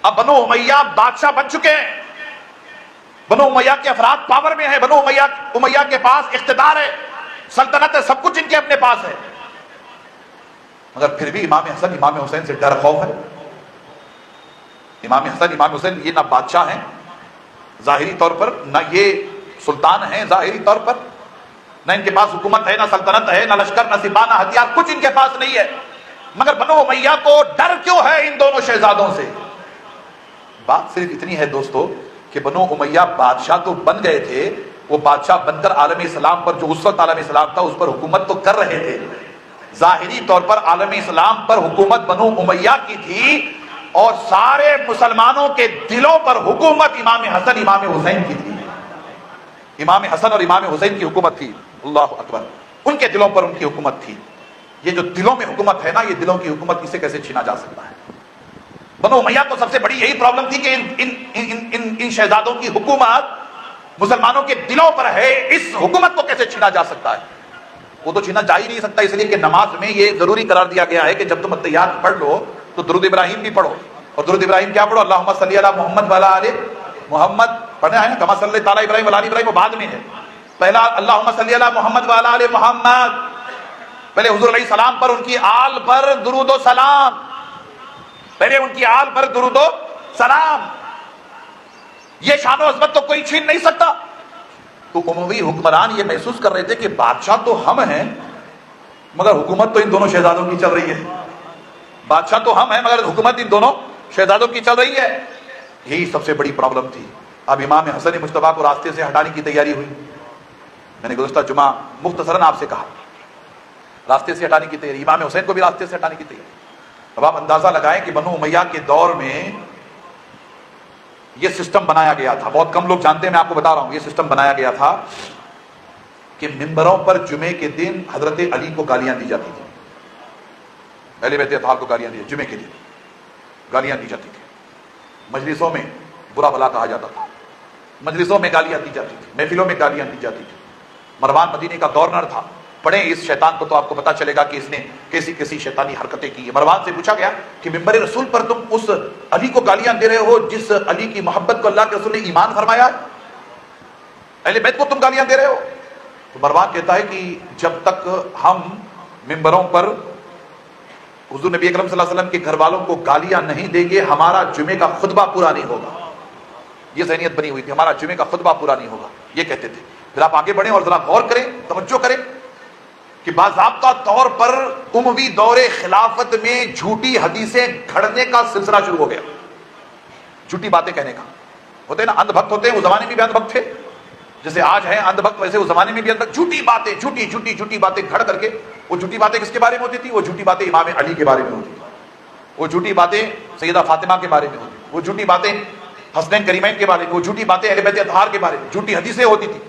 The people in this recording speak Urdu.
اب بنو امیہ بادشاہ بن چکے ہیں، بنو امیہ کے افراد پاور میں ہیں، بنو امیہ کے پاس اقتدار ہے، سلطنت ہے، سب کچھ ان کے اپنے پاس ہے، مگر پھر بھی امام حسن امام حسین سے ڈر خوف ہے۔ امام حسن امام حسین یہ نہ بادشاہ ہیں ظاہری طور پر، نہ یہ سلطان ہیں ظاہری طور پر، نہ ان کے پاس حکومت ہے، نہ سلطنت ہے، نہ لشکر، نہ سپاہ، نہ ہتھیار، کچھ ان کے پاس نہیں ہے، مگر بنو امیہ کو ڈر کیوں ہے ان دونوں شہزادوں سے؟ بات صرف اتنی ہے دوستو کہ بنو امیہ بادشاہ تو بن گئے تھے، وہ بادشاہ بن کر عالم اسلام پر، جو اس وقت عالم اسلام تھا، اس پر حکومت تو کر رہے تھے، ظاہری طور پر عالم اسلام پر حکومت بنو امیہ کی تھی، اور سارے مسلمانوں کے دلوں پر حکومت امام حسن امام حسین کی تھی۔ امام حسن اور امام حسین کی حکومت تھی، اللہ اکبر، ان کے دلوں پر ان کی حکومت تھی۔ یہ جو دلوں میں حکومت ہے نا، یہ دلوں کی حکومت اسے کیسے چھینا جا سکتا ہے؟ بنو امیہ کو سب سے بڑی یہی پرابلم تھی کہ ان شہزادوں کی حکومت مسلمانوں کے دلوں پر ہے، اس حکومت کو کیسے چھینا جا سکتا ہے؟ وہ تو چھینا جا ہی نہیں سکتا، اس لیے کہ نماز میں یہ ضروری قرار دیا گیا ہے کہ جب تم اتحیات پڑھ لو تو درود ابراہیم بھی پڑھو، اور درود ابراہیم کیا پڑھو؟ اللہم صلی علی محمد وعلی آل محمد پڑھنا ہے نا، کما صلی تعالی ابراہیم وعلی آل ابراہیم، وہ بعد میں ہے، پہلا اللہم صلی علی محمد وعلی آل محمد، پہلے حضور علیہ السلام پر، ان کی آل پر درود و سلام، پہلے ان کی آل پر درود و سلام، یہ شان و عظمت تو کوئی چھین نہیں سکتا۔ تو اموی حکمران یہ محسوس کر رہے تھے کہ بادشاہ تو ہم ہیں مگر حکومت تو ان دونوں شہزادوں کی چل رہی ہے، بادشاہ تو ہم ہیں مگر حکومت ان دونوں شہزادوں کی چل رہی ہے، یہی سب سے بڑی پرابلم تھی۔ اب امام حسن مجتبیٰ کو راستے سے ہٹانے کی تیاری ہوئی، میں نے گزشتہ جمعہ مختصراً آپ سے کہا، راستے سے ہٹانے کی تیاری، امام حسین کو بھی راستے سے ہٹانے کی تیاری۔ اب آپ اندازہ لگائیں کہ بنو امیہ کے دور میں یہ سسٹم بنایا گیا تھا، بہت کم لوگ جانتے ہیں، میں آپ کو بتا رہا ہوں، یہ سسٹم بنایا گیا تھا کہ ممبروں پر جمعے کے دن حضرت علی کو گالیاں دی جاتی تھیں، اہل بیت اطہار کو گالیاں دی، جمعے کے دن گالیاں دی جاتی تھی، مجلسوں میں برا بھلا کہا جاتا تھا، مجلسوں میں گالیاں دی جاتی تھی، محفلوں میں گالیاں دی جاتی تھی۔ مروان مدینی کا گورنر تھا، پڑھیں اس شیطان کو تو آپ کو پتا چلے گا کہ اس نے کیسی کیسی شیطانی حرکتیں کی ہیں۔ مروان سے پوچھا گیا کہ ممبر رسول پر تم اس علی کو گالیاں دے رہے ہو جس علی کی محبت کو اللہ کے رسول نے ایمان فرمایا ہے، اہل بیت کو تم گالیاں دے رہے ہو؟ تو مروان کہتا ہے کہ جب تک ہم ممبروں پر حضور نبی اکرم صلی اللہ علیہ وسلم کے گھر والوں کو گالیاں نہیں دیں گے، ہمارا جمعے کا خطبہ پورا نہیں ہوگا۔ یہ ذہنیت بنی ہوئی تھی، ہمارا جمعے کا خطبہ پورا نہیں ہوگا، یہ کہتے تھے۔ پھر آپ آگے بڑھیں اور ذرا غور کریں، توجہ کریں کہ باضابطہ طور پر اموی دور خلافت میں جھوٹی حدیثیں گھڑنے کا سلسلہ شروع ہو گیا، جھوٹی باتیں کہنے کا۔ ہوتے ہیں نا اندھ بھکت ہوتے ہیں، وہ زمانے میں بھی اندھ بھکت تھے، جیسے آج ہیں اندھ بھکت، ویسے وہ زمانے میں بھی اندھ بھکت، جھوٹی باتیں، جھوٹی باتیں گھڑ کر کے۔ وہ جھوٹی باتیں کس کے بارے میں ہوتی تھی؟ وہ جھوٹی باتیں امام علی کے بارے میں ہوتی تھی، وہ جھوٹی باتیں سیدہ فاطمہ کے بارے میں ہوتی تھی، وہ جھوٹی باتیں حسنین کریمین کے بارے میں، وہ جھوٹی باتیں اہل بیت اطہار کے بارے میں، جھوٹی حدیثیں ہوتی تھی۔